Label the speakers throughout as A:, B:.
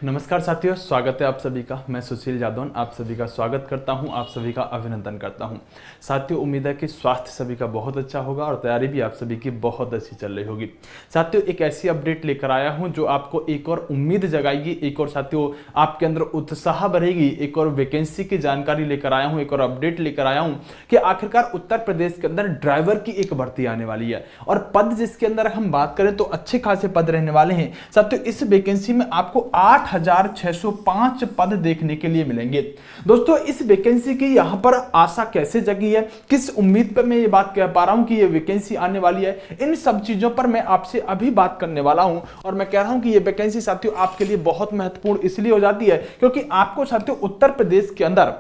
A: नमस्कार साथियों, स्वागत है आप सभी का। मैं सुशील जादौन आप सभी का स्वागत करता हूं, आप सभी का अभिनंदन करता हूं। साथियों, उम्मीद है कि स्वास्थ्य सभी का बहुत अच्छा होगा और तैयारी भी आप सभी की बहुत अच्छी चल रही होगी। साथियों, एक ऐसी अपडेट लेकर आया हूं जो आपको एक और उम्मीद जगाएगी, एक और साथियों आपके अंदर उत्साह बढ़ेगी। एक और वैकेंसी की जानकारी लेकर आया हूं, एक और अपडेट लेकर आया हूं कि आखिरकार उत्तर प्रदेश के अंदर ड्राइवर की एक भर्ती आने वाली है और पद जिसके अंदर हम बात करें तो अच्छे खासे पद रहने वाले हैं। साथियों, इस वैकेंसी में आपको 8,605 पद देखने के लिए मिलेंगे। दोस्तों, इस वैकेंसी की यहां पर आशा कैसे जगी है, किस उम्मीद पर मैं ये बात कह पा रहा हूं कि ये वैकेंसी आने वाली है, इन सब चीजों पर मैं आपसे अभी बात करने वाला हूं। और मैं कह रहा हूं कि ये वैकेंसी साथियों आपके लिए बहुत महत्वपूर्ण इसलिए हो जाती है क्योंकि आपको साथियों उत्तर प्रदेश के अंदर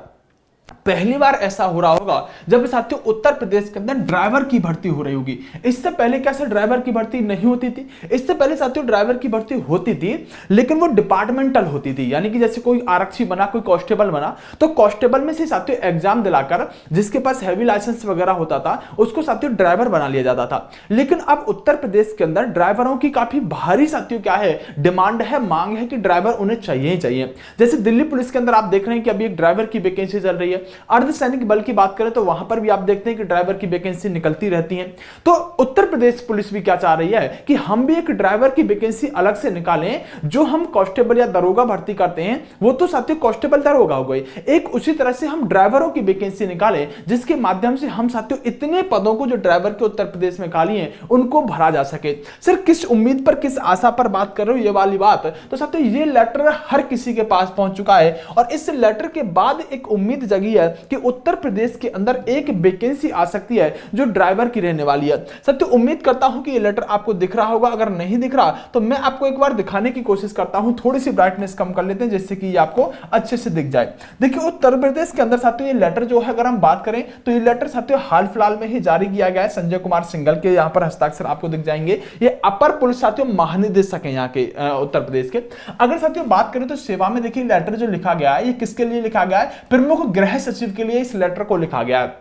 A: पहली बार ऐसा हो रहा होगा जब साथियों उत्तर प्रदेश के अंदर ड्राइवर की भर्ती हो रही होगी। इससे पहले कैसे ड्राइवर की भर्ती नहीं होती थी? इससे पहले साथियों ड्राइवर की भर्ती होती थी लेकिन वो डिपार्टमेंटल होती थी, यानी कि जैसे कोई आरक्षी बना, कोई कांस्टेबल बना तो कांस्टेबल में से साथियों एग्जाम दिलाकर जिसके पास हैवी लाइसेंस वगैरह होता था उसको साथियों ड्राइवर बना लिया जाता था। लेकिन अब उत्तर प्रदेश के अंदर ड्राइवरों की काफी भारी साथियों क्या है, डिमांड है, मांग है कि ड्राइवर उन्हें चाहिए ही चाहिए। जैसे दिल्ली पुलिस के अंदर आप देख रहे हैं कि अभी एक ड्राइवर की वैकेंसी चल रही है। अर्धसैनिक बल की बात करें तो वहां पर भी आप देखते हैं कि ड्राइवर की वैकेंसी निकलती रहती है। तो उत्तर प्रदेश पुलिस भी क्या चाह रही है कि हम भी एक ड्राइवर की वैकेंसी अलग से निकालें। जो हम कांस्टेबल या दरोगा भर्ती करते हैं वो तो साथियों कांस्टेबल दरोगा हो गए, एक उसी तरह से हम ड्राइवरों की वैकेंसी निकालें जिसके माध्यम से हम साथियों इतने पदों को जो ड्राइवर के उत्तर प्रदेश में खाली हैं उनको भरा जा सके। सिर्फ किस उम्मीद पर, किस आशा पर बात कर रहे हो ये वाली बात, तो साथियों ये लेटर हर किसी के पास पहुंच चुका है और इस लेटर के बाद एक उम्मीद जगी है कि उत्तर प्रदेश के अंदर एक वैकेंसी आ सकती है जो ड्राइवर की रहने वाली है। सत्य उम्मीद करता हूं कि ये लेटर आपको दिख रहा होगा, अगर नहीं दिख रहा तो मैं आपको एक बार दिखाने की कोशिश करता हूं। थोड़ी सी ब्राइटनेस कम कर लेते हैं जिससे कि ये आपको अच्छे से दिख जाए। देखिए, उत्तर प्रदेश के अंदर साथियों ये लेटर जो है अगर हम बात करें तो ये लेटर साथियों हाल फिलहाल में ही जारी किया गया है। संजय कुमार सिंघल के यहां पर हस्ताक्षर आपको दिख जाएंगे। ये अपर पुलिस साथियों महानिदेशक है यहाँ के उत्तर प्रदेश के। अगर साथियों बात करें तो सेवा में देखिए लेटर जो लिखा गया है ये किसके लिए लिखा गया है, प्रमुख गृह सचिव के लिए इस लेटर को लिखा गया है।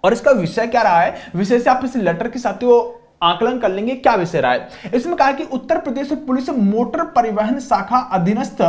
A: और इसका विषय क्या रहा है, विषय से आप इस लेटर के साथियों आकलन कर लेंगे क्या विषय रहा है। इसमें कहा कि उत्तर प्रदेश पुलिस मोटर परिवहन शाखा अधीनस्थ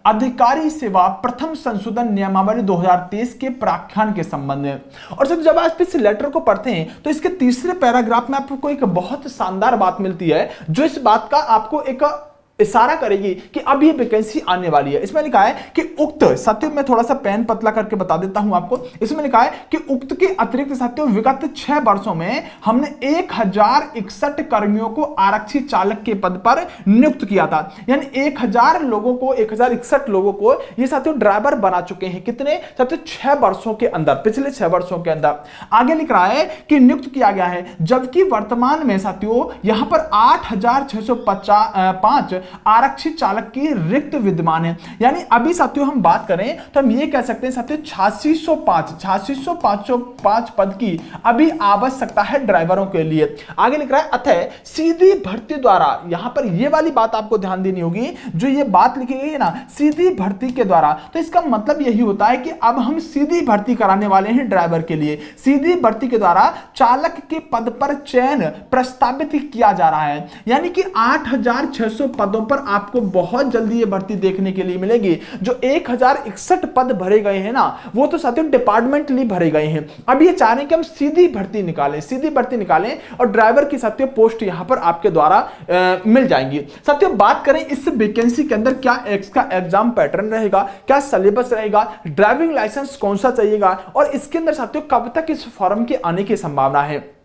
A: अधिकारी सेवा प्रथम संशोधन नियमावली 2023 के प्राख्यान के संबंध में। और सर जब आप इस लेटर को पढ़ते हैं तो इसके तीसरे पैराग्राफ में आपको एक बहुत शानदार बात मिलती है जो इस बात का आपको एक इशारा करेगी कि अब ये वैकेंसी आने वाली है। इसमें लिखा है कि उक्त, साथियों मैं थोड़ा सा पेन पतला करके बता देता हूं आपको। इसमें लिखा है कि उक्त के अतिरिक्त साथियों विगत 6 वर्षों में हमने 1061 कर्मियों को आरक्षी चालक के पद पर नियुक्त किया था। यानी 1000 लोगों को, 1061 लोगों को ये साथियों ड्राइवर बना चुके हैं। कितने साथियों? 6 वर्षों के अंदर, पिछले 6 वर्षों के अंदर। आगे लिख रहा है कि नियुक्त किया गया है, जबकि वर्तमान में साथियों यहां पर 8605 आरक्षी चालक की रिक्त विद्यमान है। यानी अभी साथियों हम बात करें तो हम ये कह सकते हैं साथियों 8605 पद की अभी आवश्यकता है ड्राइवरों के लिए। आगे लिख रहा है अतः सीधी भर्ती द्वारा, यहां पर ये वाली बात आपको ध्यान देनी होगी, जो ये बात लिखी गई है ना सीधी भर्ती के द्वारा, तो इसका मतलब यही होता है कि अब हम सीधी भर्ती कराने वाले हैं ड्राइवर के लिए। सीधी भर्ती के द्वारा चालक के पद पर चयन प्रस्तावित किया जा रहा है। यानी कि 8600 पदों पर आपको बहुत जल्दी ये भर्ती देखने के लिए मिलेगी। जो 1061 पद भरे गए हैं ना वो तो साथियों डिपार्टमेंटली भरे गए हैं। अब ये चाह रहे हैं कि हम सीधी भर्ती निकालें, सीधी भर्ती निकालें और ड्राइवर की साथियों पोस्ट यहां पर आपके द्वारा मिल जाएंगी। साथियों बात करें इस वैकेंसी के अंदर क्या इसका एग्जाम पैटर्न रहेगा, क्या सिलेबस रहेगा, ड्राइविंग लाइसेंस कौन सा चाहिएगा और इसके अंदर साथियों कब तक इस फॉर्म के आने की संभावना है।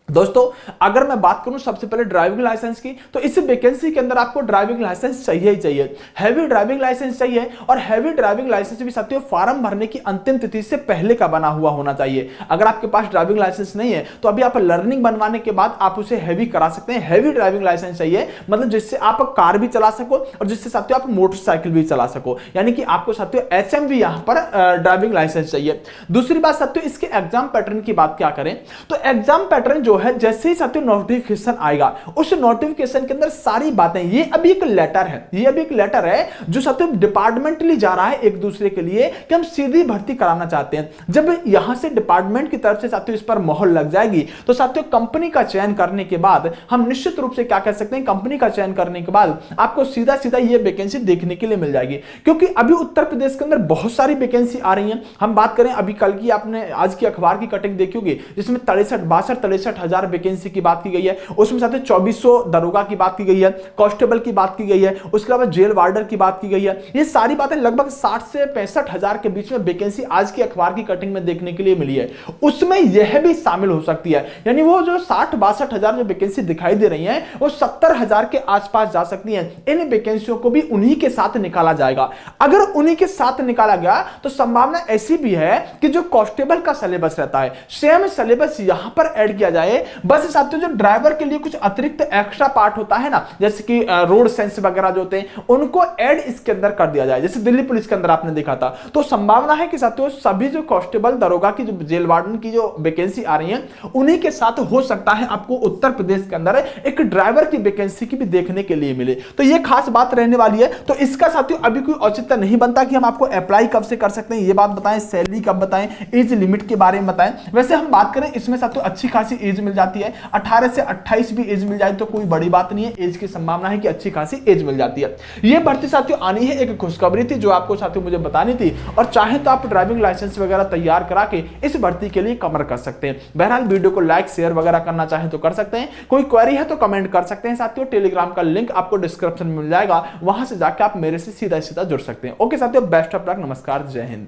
A: दोस्तों अगर मैं बात करूं सबसे पहले ड्राइविंग लाइसेंस की, तो इस वैकेंसी के अंदर आपको ड्राइविंग लाइसेंस चाहिए ही चाहिए, हैवी ड्राइविंग लाइसेंस चाहिए। और हैवी ड्राइविंग लाइसेंस भी साथियों फॉर्म भरने की अंतिम तिथि से पहले का बना हुआ होना चाहिए। अगर आपके पास ड्राइविंग लाइसेंस नहीं है तो अभी आप लर्निंग बनवाने के बाद आप उसे हैवी करा सकते हैं। हैवी ड्राइविंग लाइसेंस चाहिए, मतलब जिससे आप कार भी चला सको और जिससे साथियों आप मोटरसाइकिल भी चला सको। यानी कि आपको साथियों HMV यहां पर ड्राइविंग लाइसेंस चाहिए। दूसरी बात साथियों इसके एग्जाम पैटर्न की बात क्या करें तो एग्जाम पैटर्न जो है जैसे ही साथियों नोटिफिकेशन आएगा, उस नोटिफिकेशन के अंदर सारी बातें, ये अभी एक लेटर है, ये अभी एक लेटर है जो साथियों डिपार्टमेंटली जा रहा है एक दूसरे के लिए कि हम सीधी भर्ती कराना चाहते हैं। जब यहां से डिपार्टमेंट की तरफ से साथियों इस पर मोहर लग जाएगी तो साथियों कंपनी का चयन करने के बाद हम निश्चित रूप से क्या कह सकते हैं, कंपनी का चयन करने के बाद आपको सीधा सीधा ये वैकेंसी देखने के लिए मिल जाएगी। क्योंकि अभी उत्तर प्रदेश के अंदर बहुत सारी वैकेंसी आ रही हैं। हम बात करें अभी कल की, आपने आज की अखबार की कटिंग देखी होगी जिसमें 63 हजार वैकेंसी की बात की गई है। उसमें साथ ही 2400 दरोगा की बात की गई है, कांस्टेबल की बात की गई है, उसके अलावा जेल वार्डर की बात की गई है। ये सारी बातें लगभग 60 से 65 हजार के बीच में वैकेंसी आज की अखबार की कटिंग में देखने के लिए मिली है। उसमें यह भी शामिल हो सकती है, यानी वो जो 60-62 हजार जो वैकेंसी दिखाई दे रही है वो 70 हजार के आसपास जा सकती है। इन वैकेंसियों को भी उन्हीं के साथ निकाला जाएगा। अगर उन्हीं के साथ निकाला गया तो संभावना ऐसी भी है कि जो कांस्टेबल का सिलेबस रहता है सेम सिलेबस यहां पर ऐड किया जाए। बस साथियों जो ड्राइवर के लिए कुछ अतिरिक्त एक्स्ट्रा पार्ट होता है ना, जैसे कि रोड सेंस वगैरह जो होते हैं उनको ऐड इसके अंदर कर दिया जाए, जैसे दिल्ली पुलिस के अंदर आपने देखा था। तो संभावना है कि साथियों सभी जो कांस्टेबल दरोगा की, जो जेल वार्डन की जो वैकेंसी आ रही है उन्हीं के साथ हो सकता है आपको उत्तर प्रदेश के अंदर एक ड्राइवर की वैकेंसी की भी देखने के लिए मिले। तो ये खास बात रहने वाली है। तो इसका साथियों अभी कोई औचित्य नहीं बनता कि हम आपको अप्लाई कब से कर सकते हैं, ये बात बताएं, सैलरी कब बताएं, एज लिमिट के बारे में बताएं। वैसे हम बात करें इसमें साथियों अच्छी खासी एज मिल जाती है, 18 से 28 भी एज मिल जाए तो कोई बड़ी बात नहीं है। एज की संभावना है कि अच्छी खासी एज मिल जाती है। ये भर्ती साथियों आनी है, एक खुशखबरी थी जो आपको साथियों मुझे बतानी थी। और चाहे तो आप ड्राइविंग लाइसेंस वगैरह तैयार करा के इस भर्ती के लिए कमर कर सकते हैं। बहरहाल वीडियो को लाइक शेयर वगैरह करना चाहे तो कर सकते हैं। कोई क्वेरी है तो कमेंट कर सकते हैं साथियों। टेलीग्राम का लिंक आपको डिस्क्रिप्शन में मिल जाएगा, वहां से जाकर आप मेरे से सीधा सीधा जुड़ सकते हैं। ओके साथियों, बेस्ट ऑफ लक, नमस्कार, जय हिंद।